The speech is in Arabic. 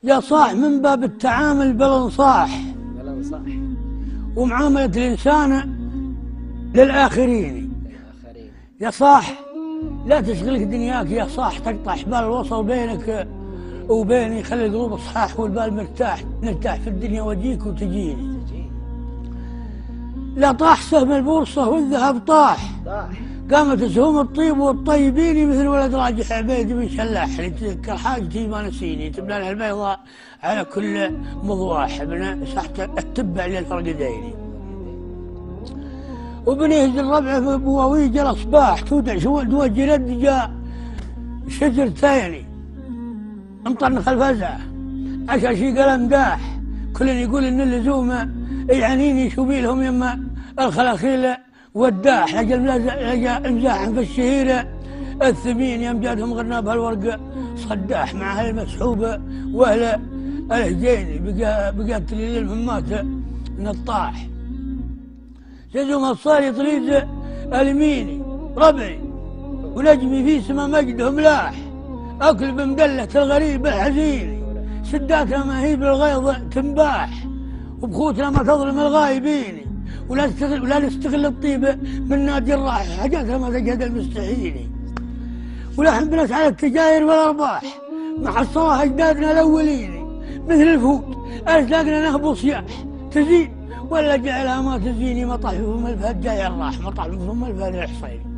يا صاح من باب التعامل بالانصاح ومعاملة الإنسان للآخرين. يا صاح لا تشغلك دنياك، يا صاح تقطع حبال الوصل بينك وبيني، خلي القلوب صحاح والبال مرتاح، نرتاح في الدنيا وجيك وتجيني. لا طاح سهم البورصة والذهب طاح، قامت سهوم الطيب والطيبين مثل ولد راجح عبيد بن شلاح، يتذكر حاجتي ما نسيني، تبلالها البيضاء على كل مضواح، ابن سحت التبع للفرقدين. وبنهز الربع في بواويج الاصباح، تودع توجه رد جاء شجرتين انطرنخ الفزع، عشاشي قلم داح، كل يقول ان اللزوم يعنيني شبيلهم يما الخلاخيل والداح، لقى امزاحا في الشهيره الثمين يمجادهم غرناب هالورق صداح، مع هالمسحوبه واهل الهجيني بقات للمهمات نطاح، جزم الصالي طريز اليميني ربعي ونجمي في سما مجده ملاح، اكل بمدلة الغريب الحزيني، سداتنا ما هي بالغيظ تنباح، وبخوتنا ما تظلم الغايبين، ولا نستغل الطيبة من نادي الراح، حاجاتها ما تجهد المستحيل، ولحن بنس على التجاير والارباح، محصلها اجدادنا الاولين، مثل الفوت ارزاقنا نهب صياح تزين، ولا جعلها ما تزيني مطاح فم الفهد جاي الراح، مطاح فم الفهد الحصين.